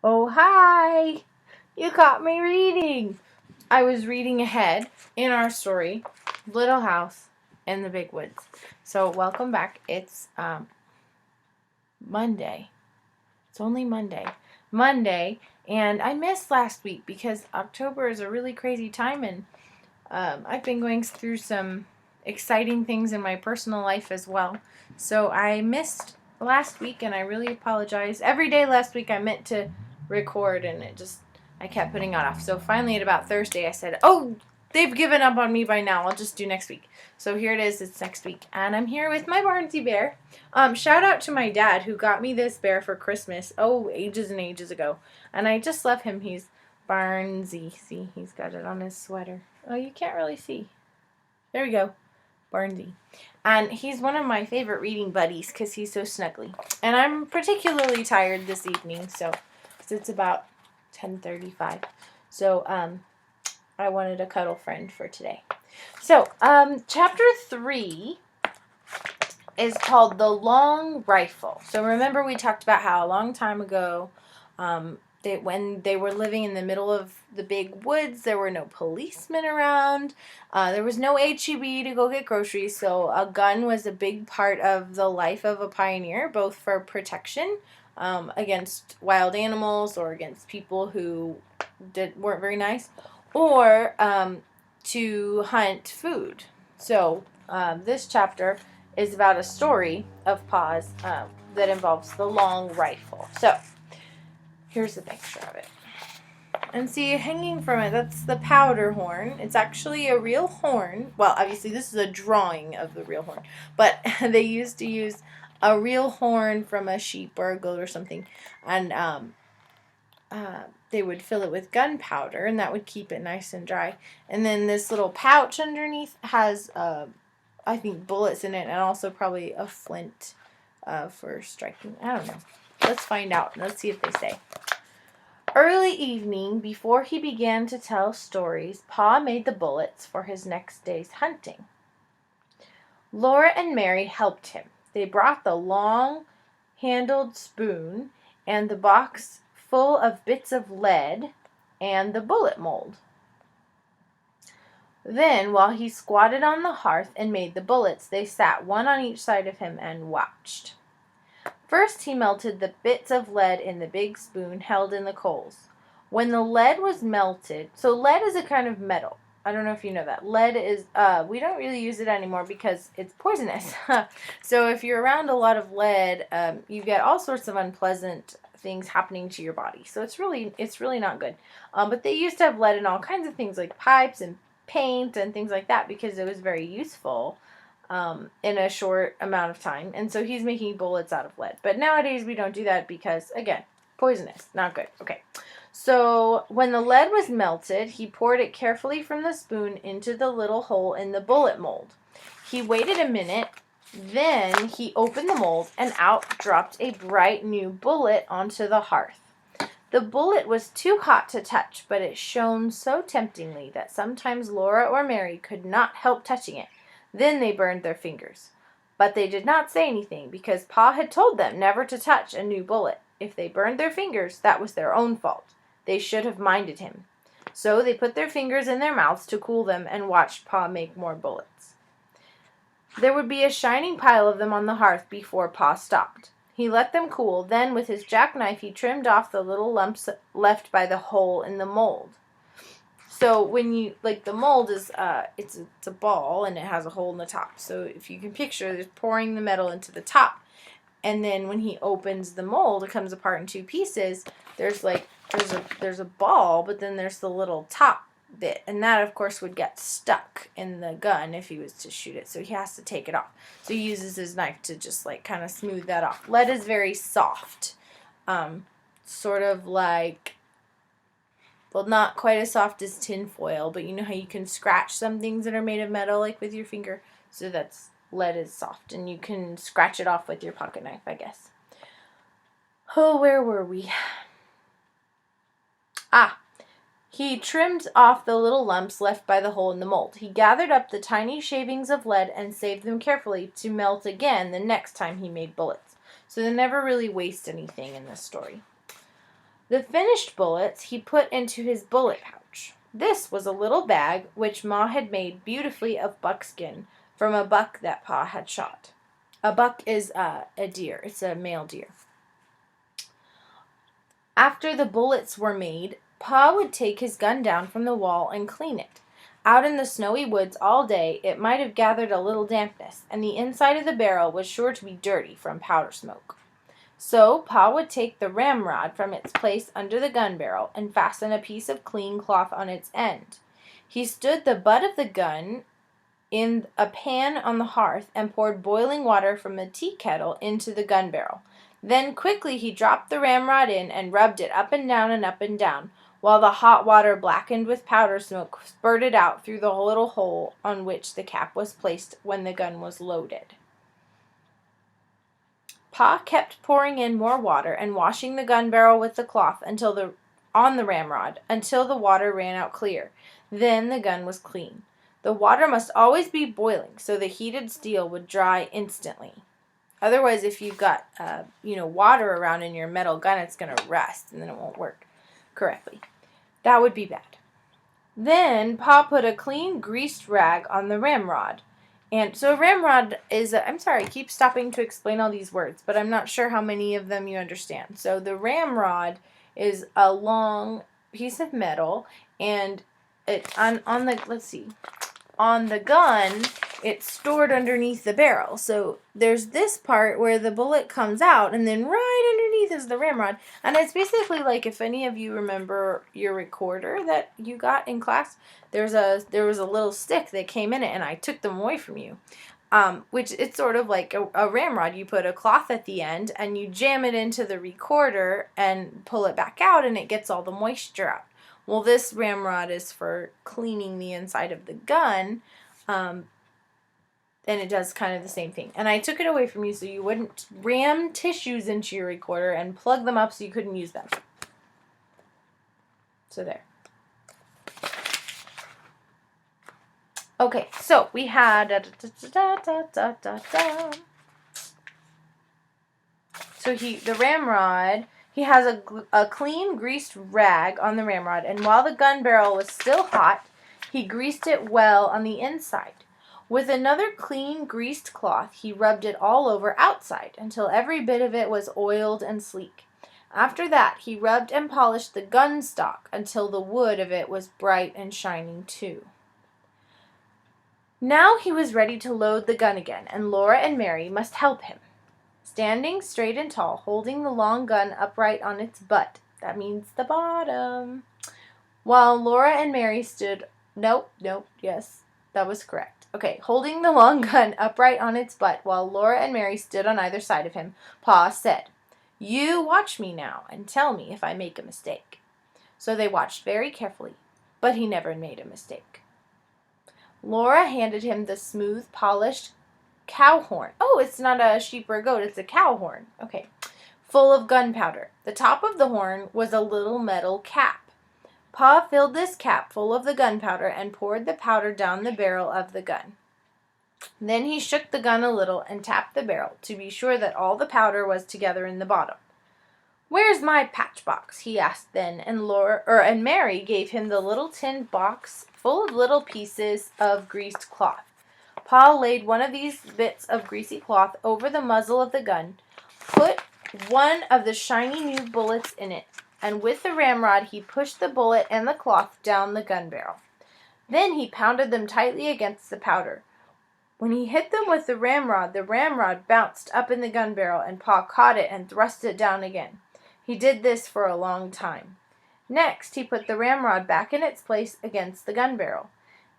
Oh, hi! You caught me reading! I was reading ahead in our story, Little House in the Big Woods. So, welcome back. It's Monday. It's only Monday. And I missed last week because October is a really crazy time, and I've been going through some exciting things in my personal life as well. So, I missed last week, and I really apologize. Every day last week I meant to record, and I kept putting it off. So finally at about Thursday I said, oh, they've given up on me by now, I'll just do next week. So here it is, it's next week, and I'm here with my Barnsey bear. Shout out to my dad who got me this bear for Christmas, ages and ages ago, and I just love him. He's Barnsey. See, he's got it on his sweater. Oh, you can't really see. There we go. Barnsey. And he's one of my favorite reading buddies because he's so snuggly. And I'm particularly tired this evening, so it's about 10:35. So I wanted a cuddle friend for today. So chapter 3 is called The Long Rifle. So remember we talked about how a long time ago, when they were living in the middle of the big woods, there were no policemen around. There was no HEB to go get groceries, so a gun was a big part of the life of a pioneer, both for protection against wild animals or against people who weren't very nice, or to hunt food. So this chapter is about a story of Pa's that involves the long rifle. So here's a picture of it. And see, hanging from it, that's the powder horn. It's actually a real horn. Well, obviously this is a drawing of the real horn, but they used to use a real horn from a sheep or a goat or something, and they would fill it with gunpowder, and that would keep it nice and dry. And then this little pouch underneath has, I think, bullets in it, and also probably a flint for striking. I don't know. Let's find out. Let's see if they say. Early evening, before he began to tell stories, Pa made the bullets for his next day's hunting. Laura and Mary helped him. They brought the long-handled spoon and the box full of bits of lead and the bullet mold. Then, while he squatted on the hearth and made the bullets, they sat one on each side of him and watched. First, he melted the bits of lead in the big spoon held in the coals. When the lead was melted, so lead is a kind of metal. I don't know if you know that. Lead is, we don't really use it anymore because it's poisonous. So if you're around a lot of lead, you get all sorts of unpleasant things happening to your body. So it's really not good. But they used to have lead in all kinds of things like pipes and paint and things like that because it was very useful in a short amount of time. And so he's making bullets out of lead. But nowadays we don't do that because, again, poisonous. Not good. Okay. So when the lead was melted, he poured it carefully from the spoon into the little hole in the bullet mold. He waited a minute, then he opened the mold, and out dropped a bright new bullet onto the hearth. The bullet was too hot to touch, but it shone so temptingly that sometimes Laura or Mary could not help touching it. Then they burned their fingers. But they did not say anything, because Pa had told them never to touch a new bullet. If they burned their fingers, that was their own fault. They should have minded him. So they put their fingers in their mouths to cool them and watched Pa make more bullets. There would be a shining pile of them on the hearth before Pa stopped. He let them cool, then with his jackknife he trimmed off the little lumps left by the hole in the mold. So when you, the mold is, it's a ball and it has a hole in the top. So if you can picture, there's pouring the metal into the top. And then when he opens the mold, it comes apart in two pieces. There's a ball, but then there's the little top bit. And that, of course, would get stuck in the gun if he was to shoot it. So he has to take it off. So he uses his knife to just, kind of smooth that off. Lead is very soft. Sort of like, well, not quite as soft as tin foil, but you know how you can scratch some things that are made of metal, like with your finger? So lead is soft, and you can scratch it off with your pocket knife, I guess. Oh, where were we? He trimmed off the little lumps left by the hole in the mold. He gathered up the tiny shavings of lead and saved them carefully to melt again the next time he made bullets. So they never really waste anything in this story. The finished bullets he put into his bullet pouch. This was a little bag which Ma had made beautifully of buckskin from a buck that Pa had shot. A buck is a deer. It's a male deer. After the bullets were made, Pa would take his gun down from the wall and clean it. Out in the snowy woods all day, it might have gathered a little dampness, and the inside of the barrel was sure to be dirty from powder smoke. So Pa would take the ramrod from its place under the gun barrel and fasten a piece of clean cloth on its end. He stood the butt of the gun in a pan on the hearth and poured boiling water from a tea kettle into the gun barrel. Then quickly he dropped the ramrod in and rubbed it up and down, while the hot water blackened with powder smoke spurted out through the little hole on which the cap was placed when the gun was loaded. Pa kept pouring in more water and washing the gun barrel with the cloth on the ramrod until the water ran out clear. Then the gun was clean. The water must always be boiling so the heated steel would dry instantly. Otherwise, if you've got water around in your metal gun, it's going to rust and then it won't work correctly. That would be bad. Then Pa put a clean greased rag on the ramrod. And so a ramrod is, I'm sorry, I keep stopping to explain all these words, but I'm not sure how many of them you understand. So the ramrod is a long piece of metal, and on the gun, it's stored underneath the barrel. So there's this part where the bullet comes out, and then right underneath is the ramrod. And it's basically like, if any of you remember your recorder that you got in class, there was a little stick that came in it, and I took them away from you. Which it's sort of like a ramrod. You put a cloth at the end, and you jam it into the recorder and pull it back out, and it gets all the moisture out. Well, this ramrod is for cleaning the inside of the gun, and it does kind of the same thing. And I took it away from you so you wouldn't ram tissues into your recorder and plug them up so you couldn't use them. So there. Okay, so we had So the ramrod, he has a clean greased rag on the ramrod, and while the gun barrel was still hot, he greased it well on the inside. With another clean greased cloth, he rubbed it all over outside until every bit of it was oiled and sleek. After that, he rubbed and polished the gun stock until the wood of it was bright and shining too. Now he was ready to load the gun again, and Laura and Mary must help him. Standing straight and tall, holding the long gun upright on its butt, that means the bottom, while Laura and Mary stood, yes, that was correct. Okay, holding the long gun upright on its butt while Laura and Mary stood on either side of him, Pa said, "You watch me now and tell me if I make a mistake." So they watched very carefully, but he never made a mistake. Laura handed him the smooth, polished cow horn. Oh, it's not a sheep or a goat, it's a cow horn. Okay. Full of gunpowder. The top of the horn was a little metal cap. Pa filled this cap full of the gunpowder and poured the powder down the barrel of the gun. Then he shook the gun a little and tapped the barrel to be sure that all the powder was together in the bottom. "Where's my patch box?" he asked then, and Mary gave him the little tin box full of little pieces of greased cloth. Pa laid one of these bits of greasy cloth over the muzzle of the gun, put one of the shiny new bullets in it, and with the ramrod he pushed the bullet and the cloth down the gun barrel. Then he pounded them tightly against the powder. When he hit them with the ramrod bounced up in the gun barrel, and Pa caught it and thrust it down again. He did this for a long time. Next, he put the ramrod back in its place against the gun barrel.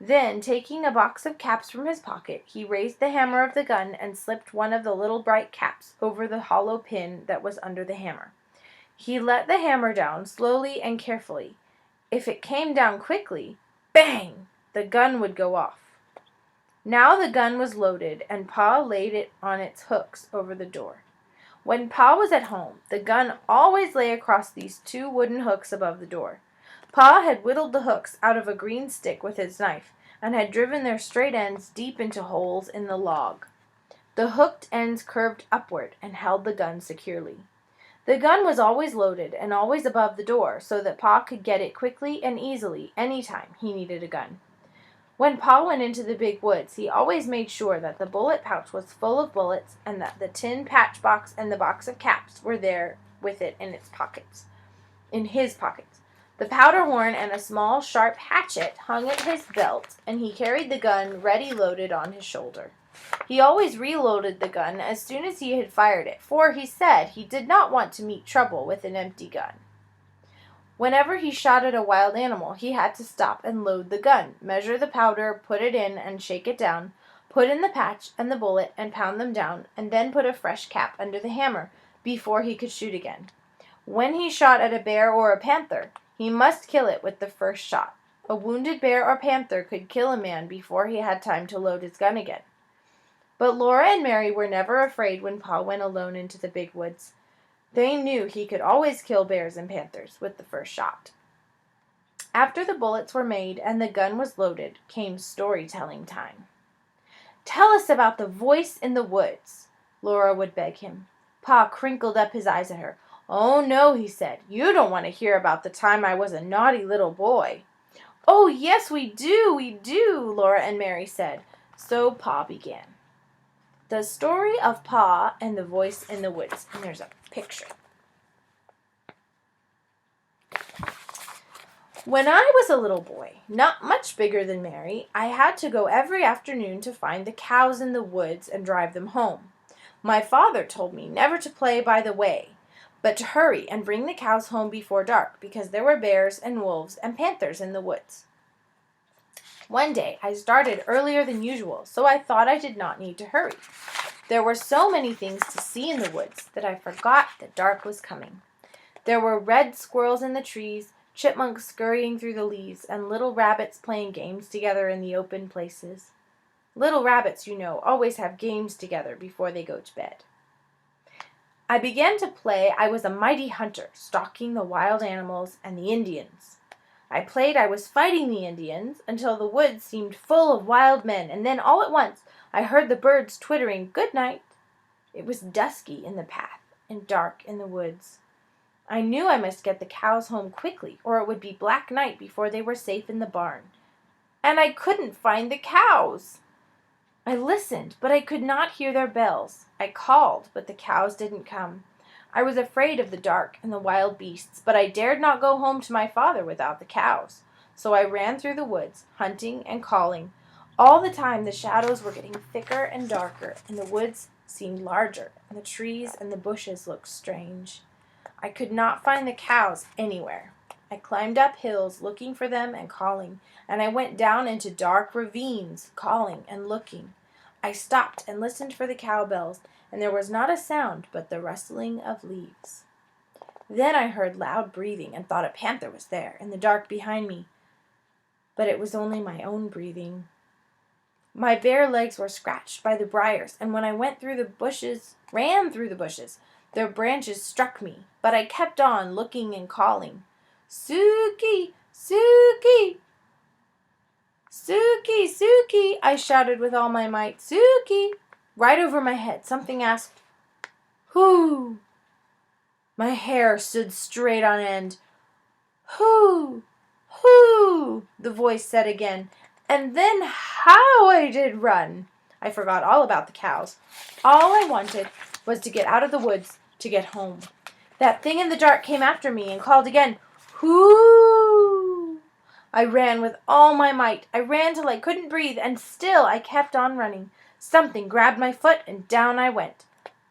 Then, taking a box of caps from his pocket, he raised the hammer of the gun and slipped one of the little bright caps over the hollow pin that was under the hammer. He let the hammer down slowly and carefully. If it came down quickly, bang! The gun would go off. Now the gun was loaded, and Pa laid it on its hooks over the door. When Pa was at home, the gun always lay across these two wooden hooks above the door. Pa had whittled the hooks out of a green stick with his knife, and had driven their straight ends deep into holes in the log. The hooked ends curved upward and held the gun securely. The gun was always loaded and always above the door so that Pa could get it quickly and easily any time he needed a gun. When Pa went into the big woods, he always made sure that the bullet pouch was full of bullets and that the tin patch box and the box of caps were there with it in his pockets. The powder horn and a small, sharp hatchet hung at his belt, and he carried the gun ready loaded on his shoulder. He always reloaded the gun as soon as he had fired it, for he said he did not want to meet trouble with an empty gun. Whenever he shot at a wild animal, he had to stop and load the gun, measure the powder, put it in and shake it down, put in the patch and the bullet and pound them down, and then put a fresh cap under the hammer before he could shoot again. When he shot at a bear or a panther, he must kill it with the first shot. A wounded bear or panther could kill a man before he had time to load his gun again. But Laura and Mary were never afraid when Pa went alone into the big woods. They knew he could always kill bears and panthers with the first shot. After the bullets were made and the gun was loaded, came storytelling time. "Tell us about the voice in the woods," Laura would beg him. Pa crinkled up his eyes at her. "Oh, no," he said. "You don't want to hear about the time I was a naughty little boy." "Oh, yes, we do," Laura and Mary said. So Pa began. The story of Pa and the voice in the woods. And there's a picture. When I was a little boy, not much bigger than Mary, I had to go every afternoon to find the cows in the woods and drive them home. My father told me never to play by the way, but to hurry and bring the cows home before dark because there were bears and wolves and panthers in the woods. One day I started earlier than usual, so I thought I did not need to hurry. There were so many things to see in the woods that I forgot that dark was coming. There were red squirrels in the trees, chipmunks scurrying through the leaves, and little rabbits playing games together in the open places. Little rabbits, you know, always have games together before they go to bed. I began to play I was a mighty hunter, stalking the wild animals and the Indians. I played I was fighting the Indians until the woods seemed full of wild men, and then all at once I heard the birds twittering good night. It was dusky in the path and dark in the woods. I knew I must get the cows home quickly, or it would be black night before they were safe in the barn. And I couldn't find the cows. I listened, but I could not hear their bells. I called, but the cows didn't come. I was afraid of the dark and the wild beasts, but I dared not go home to my father without the cows. So I ran through the woods, hunting and calling. All the time the shadows were getting thicker and darker, and the woods seemed larger, and the trees and the bushes looked strange. I could not find the cows anywhere. I climbed up hills looking for them and calling, and I went down into dark ravines calling and looking. I stopped and listened for the cowbells, and there was not a sound but the rustling of leaves. Then I heard loud breathing and thought a panther was there in the dark behind me. But it was only my own breathing. My bare legs were scratched by the briars, and when I ran through the bushes, their branches struck me. But I kept on looking and calling. "Suki! Suki! Suki! Suki!" I shouted with all my might. "Suki!" Right over my head, something asked, "Who?" My hair stood straight on end. "Who? Who?" the voice said again. And then how I did run! I forgot all about the cows. All I wanted was to get out of the woods, to get home. That thing in the dark came after me and called again, "Who?" I ran with all my might. I ran till I couldn't breathe, and still I kept on running. Something grabbed my foot, and down I went.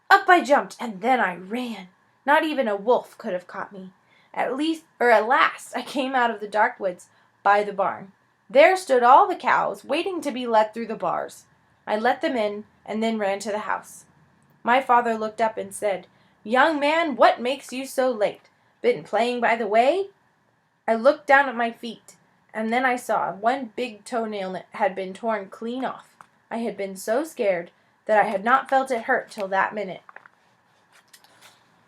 Up I jumped, and then I ran. Not even a wolf could have caught me. At last, I came out of the dark woods by the barn. There stood all the cows, waiting to be let through the bars. I let them in, and then ran to the house. My father looked up and said, "Young man, what makes you so late? Been playing by the way?" I looked down at my feet, and then I saw one big toenail had been torn clean off. I had been so scared that I had not felt it hurt till that minute.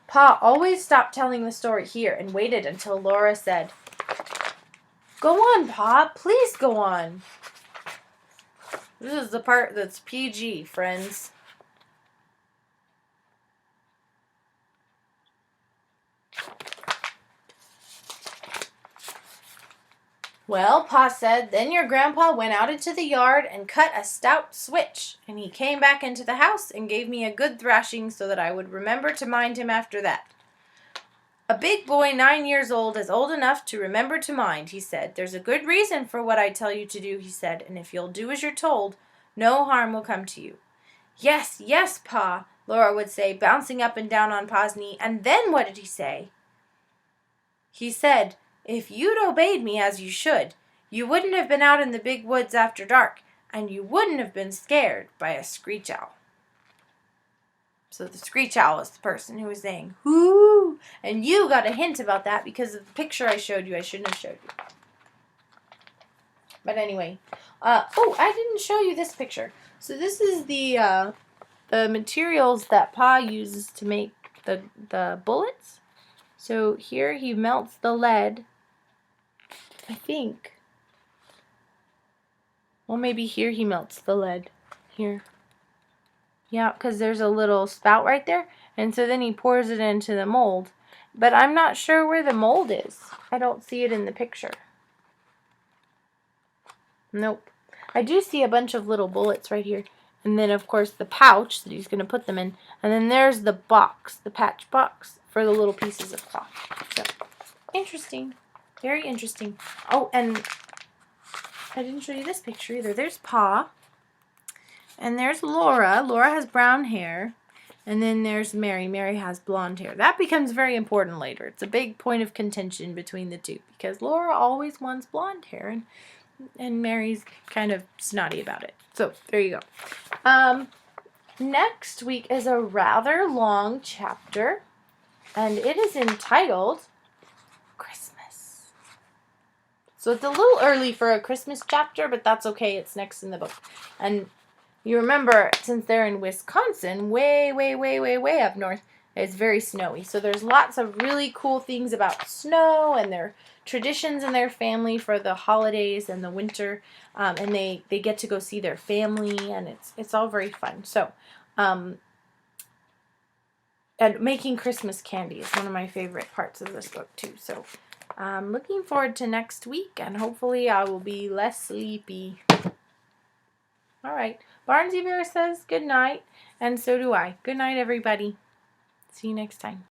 Pa always stopped telling the story here and waited until Laura said, "Go on, Pa, please go on." This is the part that's PG, friends. Well, Pa said, then your grandpa went out into the yard and cut a stout switch, and he came back into the house and gave me a good thrashing so that I would remember to mind him after that. A big boy 9 years old is old enough to remember to mind, he said. There's a good reason for what I tell you to do, he said, and if you'll do as you're told, no harm will come to you. Yes, yes, Pa, Laura would say, bouncing up and down on Pa's knee. And then what did he say? He said, if you'd obeyed me as you should, you wouldn't have been out in the big woods after dark, and you wouldn't have been scared by a screech owl. So the screech owl is the person who was saying, whoo, and you got a hint about that because of the picture I showed you. I shouldn't have showed you. But anyway, I didn't show you this picture. So this is the materials that Pa uses to make the bullets. So here he melts the lead, I think. Well, maybe here he melts the lead. Here. Yeah, because there's a little spout right there. And so then he pours it into the mold. But I'm not sure where the mold is. I don't see it in the picture. Nope. I do see a bunch of little bullets right here. And then, of course, the pouch that he's going to put them in. And then there's the box, the patch box, for the little pieces of cloth. So, interesting. Very interesting. Oh, and I didn't show you this picture either. There's Pa. And there's Laura. Laura has brown hair. And then there's Mary. Mary has blonde hair. That becomes very important later. It's a big point of contention between the two. Because Laura always wants blonde hair. And Mary's kind of snotty about it. So, there you go. Next week is a rather long chapter. And it is entitled Christmas. So it's a little early for a Christmas chapter, but that's okay. It's next in the book. And you remember, since they're in Wisconsin, way up north, it's very snowy. So there's lots of really cool things about snow and their traditions in their family for the holidays and the winter. And they get to go see their family, and it's all very fun. So, and making Christmas candy is one of my favorite parts of this book, too. So, I'm looking forward to next week, and hopefully I will be less sleepy. All right. Barnesy Bear says good night, and so do I. Good night, everybody. See you next time.